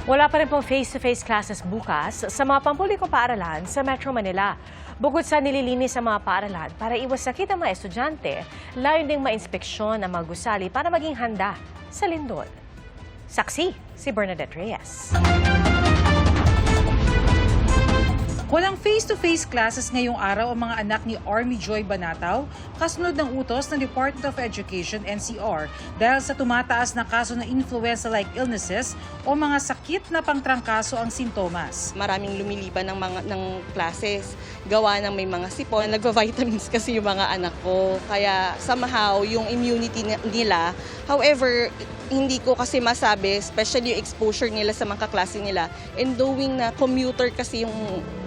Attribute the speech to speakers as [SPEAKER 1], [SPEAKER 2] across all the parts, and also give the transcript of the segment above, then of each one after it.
[SPEAKER 1] Wala pa rin pong face-to-face classes bukas sa mga pampublikong paaralan sa Metro Manila. Bukod sa nililinis ang mga paaralan para iwas sakit ang mga estudyante, layon ding mainspeksyon ang mga gusali para maging handa sa lindol. Saksi, si Bernadette Reyes.
[SPEAKER 2] Walang face-to-face classes ngayong araw ang mga anak ni Army Joy Banataw kasunod ng utos ng Department of Education NCR dahil sa tumataas na kaso ng influenza-like illnesses o mga sakit na pangtrangkaso ang sintomas.
[SPEAKER 3] Maraming lumiliban ng classes, gawa ng may mga sipon. Nagva-vitamins kasi yung mga anak ko, kaya somehow yung immunity nila. However, hindi ko kasi masabi, especially yung exposure nila sa mga kaklase nila. And knowing na commuter kasi yung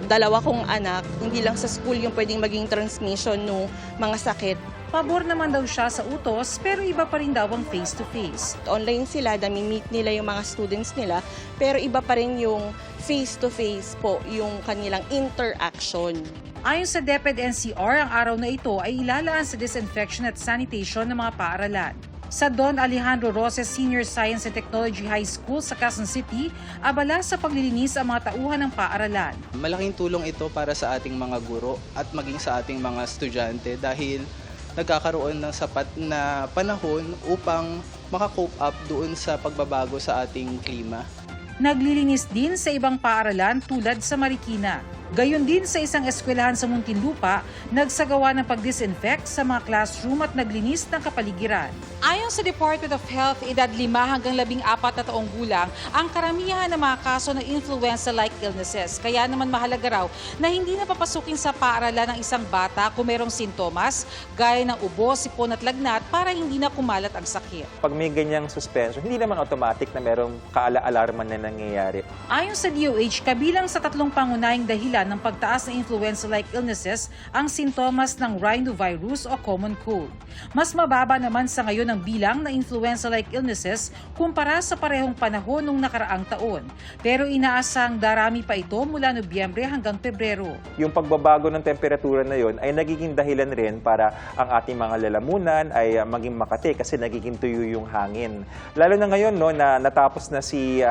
[SPEAKER 3] dalawa kong anak, hindi lang sa school yung pwedeng maging transmission ng mga sakit.
[SPEAKER 2] Pabor naman daw siya sa utos pero iba pa rin daw ang face-to-face.
[SPEAKER 3] Online sila, nami-meet nila yung mga students nila, pero iba pa rin yung face-to-face po, yung kanilang interaction.
[SPEAKER 2] Ayon sa DepEd-NCR, ang araw na ito ay ilalaan sa disinfection at sanitation ng mga paaralan. Sa Don Alejandro Roses Senior Science and Technology High School sa Quezon City, abala sa paglilinis ang mga tauhan ng paaralan.
[SPEAKER 4] Malaking tulong ito para sa ating mga guro at maging sa ating mga estudyante dahil nagkakaroon ng sapat na panahon upang makakope up doon sa pagbabago sa ating klima.
[SPEAKER 2] Naglilinis din sa ibang paaralan tulad sa Marikina. Gayon din sa isang eskwelahan sa Muntinlupa, nagsagawa ng pag-disinfect sa mga classroom at naglinis ng kapaligiran. Ayon sa Department of Health, edad 5 hanggang 14 na taong gulang ang karamihan ng mga kaso ng influenza-like illnesses. Kaya naman mahalaga raw na hindi napapasukin sa paaralan ng isang bata kung merong sintomas, gaya ng ubo, sipon at lagnat para hindi na kumalat ang sakit.
[SPEAKER 5] Pag may ganyang suspension, hindi naman automatic na merong kaala-alarman na nangyayari.
[SPEAKER 2] Ayon sa DOH, kabilang sa 3 pangunahing dahilan ng pagtaas ng influenza-like illnesses ang sintomas ng rhinovirus o common cold. Mas mababa naman sa ngayon ang bilang ng influenza-like illnesses kumpara sa parehong panahon nung nakaraang taon. Pero inaasang darami pa ito mula Nobyembre hanggang Pebrero.
[SPEAKER 5] Yung pagbabago ng temperatura na yon ay nagiging dahilan rin para ang ating mga lalamunan ay maging makati kasi nagiging tuyo yung hangin. Lalo na ngayon no, na natapos na si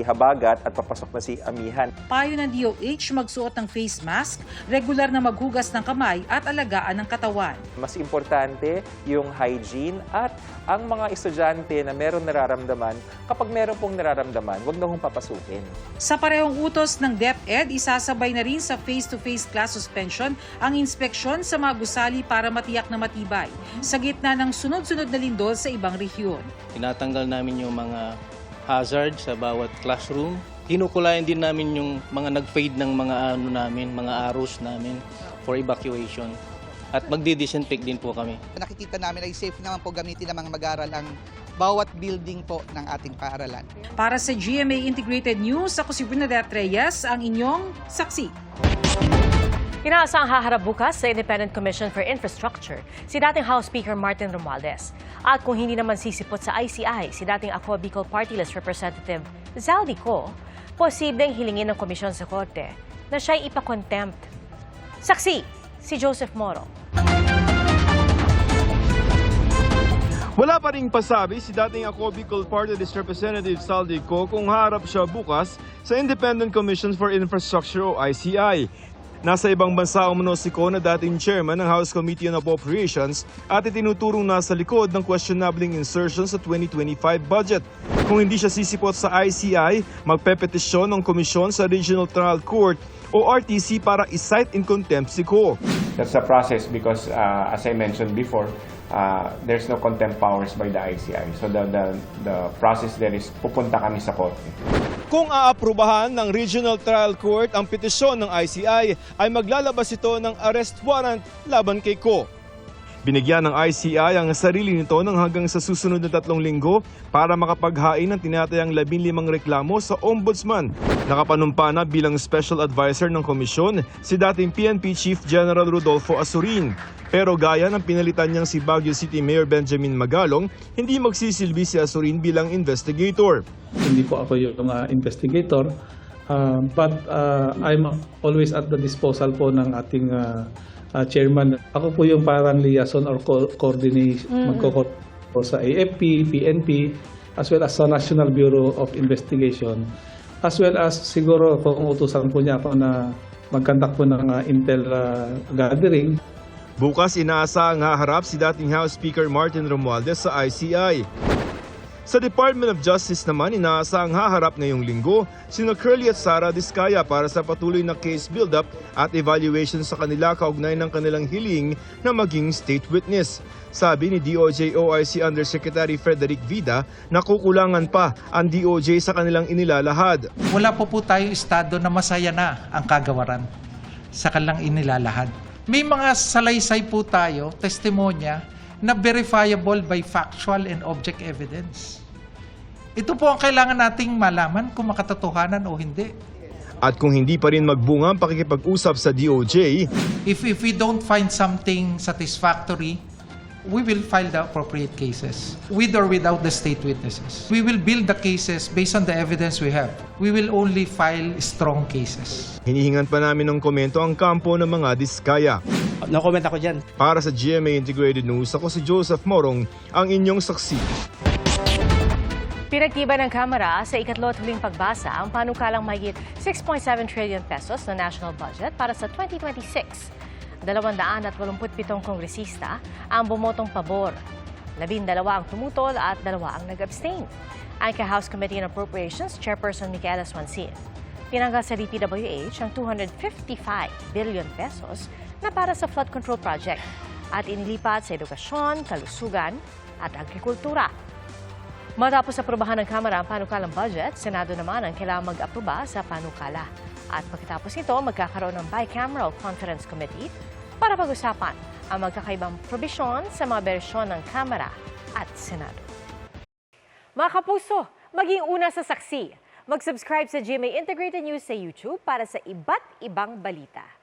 [SPEAKER 5] habagat at papasok na si amihan.
[SPEAKER 2] Payo ng DOH magsuot ng face mask, regular na maghugas ng kamay at alagaan ng katawan.
[SPEAKER 5] Mas importante yung hygiene at ang mga estudyante na meron nararamdaman, kapag meron pong nararamdaman, huwag na hong papasukin.
[SPEAKER 2] Sa parehong utos ng DepEd, isasabay na rin sa face-to-face class suspension ang inspeksyon sa mga gusali para matiyak na matibay sa gitna ng sunod-sunod na lindol sa ibang rehiyon.
[SPEAKER 6] Tinatanggal namin yung mga hazard sa bawat classroom. Kinukulayan din namin yung mga nag-fade ng mga arrows namin for evacuation. At magdi-disinfect din po kami.
[SPEAKER 7] Nakikita namin ay safe naman po gamitin ng mga mag-aaral ang bawat building po ng ating paaralan.
[SPEAKER 2] Para sa GMA Integrated News, ako si Bernadette Reyes, ang inyong saksi.
[SPEAKER 1] Inaasang haharap bukas sa Independent Commission for Infrastructure si dating House Speaker Martin Romualdez. At kung hindi naman sisipot sa ICI, si dating Ako Bicol Party List Representative Zaldi Co, posibleng hilingin ng komisyon sa korte na siya'y ipakontempt. Saksi, si Joseph Moro.
[SPEAKER 8] Wala pa ring pasabi si dating Ako Bicol Party List Representative Zaldi Co kung harap siya bukas sa Independent Commission for Infrastructure o ICI. Nasa ibang bansa umano si Co na dating chairman ng House Committee on Appropriations at itinuturong nasa likod ng questionabling insertion sa 2025 budget. Kung hindi siya sisipot sa ICI, magpepetisyon ng komisyon sa Regional Trial Court o RTC para i-cite in contempt si Co.
[SPEAKER 9] That's a process because as I mentioned before, there's no contempt powers by the ICI. So the process there is pupunta kami sa korte.
[SPEAKER 8] Kung aaprubahan ng Regional Trial Court ang petisyon ng ICI, ay maglalabas ito ng arrest warrant laban kay Co. Binigyan ng ICI ang sarili nito ng hanggang sa susunod na 3 linggo para makapaghain ng tinatayang 15 reklamo sa Ombudsman. Nakapanumpa na bilang Special Advisor ng Komisyon si dating PNP Chief General Rodolfo Asurin. Pero gaya ng pinalitan niyang si Baguio City Mayor Benjamin Magalong, hindi magsisilbi si Asurin bilang investigator.
[SPEAKER 10] Hindi po ako yung investigator, but I'm always at the disposal po ng ating chairman. Ako po yung parang liaison or coordination, magko-coordinate sa AFP, PNP, as well as sa National Bureau of Investigation, as well as siguro kung utusan po niya ako na mag-conduct po ng intel gathering.
[SPEAKER 8] Bukas inaasahang haharap si dating House Speaker Martin Romualdez sa ICI. Sa Department of Justice naman, inaasahang haharap ngayong linggo sina Curly at Sara Diskaya para sa patuloy na case build-up at evaluation sa kanila kaugnay ng kanilang hiling na maging state witness. Sabi ni DOJ OIC Undersecretary Frederick Vida na kukulangan pa ang DOJ sa kanilang inilalahad.
[SPEAKER 11] Wala po tayong estado na masaya na ang kagawaran sa kanilang inilalahad. May mga salaysay po tayo, testimonya, na verifiable by factual and object evidence. Ito po ang kailangan nating malaman kung makatotohanan o hindi.
[SPEAKER 8] At kung hindi pa rin magbunga ang pakikipag-usap sa DOJ,
[SPEAKER 11] If we don't find something satisfactory, we will file the appropriate cases, with or without the state witnesses. We will build the cases based on the evidence we have. We will only file strong cases.
[SPEAKER 8] hinihingan pa namin ng komento ang kampo ng mga Diskaya.
[SPEAKER 12] No comment ako dyan.
[SPEAKER 8] Para sa GMA Integrated News, ako si Joseph Morong, ang inyong saksi.
[SPEAKER 1] Pinagtiba ng Kamara sa ikatlo at huling pagbasa ang panukalang mahigit 6.7 trillion pesos na national budget para sa 2026. 287 kongresista ang bumotong pabor. 12 ang tumutol at 2 ang nag-abstain. Ang House Committee on Appropriations Chairperson Micaela Swancin. Tinanggal sa DPWH ang 255 billion pesos na para sa flood control project at inilipat sa edukasyon, kalusugan at agrikultura. Matapos aprobahan ng Kamara ang panukalang budget, Senado naman ang kailangang mag-aproba sa panukala. At pagkatapos nito, magkakaroon ng Bicameral Conference Committee para pag-usapan ang magkakaibang probisyon sa mga bersyon ng Kamara at Senado. Mga kapuso, maging una sa saksi. Mag-subscribe sa GMA Integrated News sa YouTube para sa iba't ibang balita.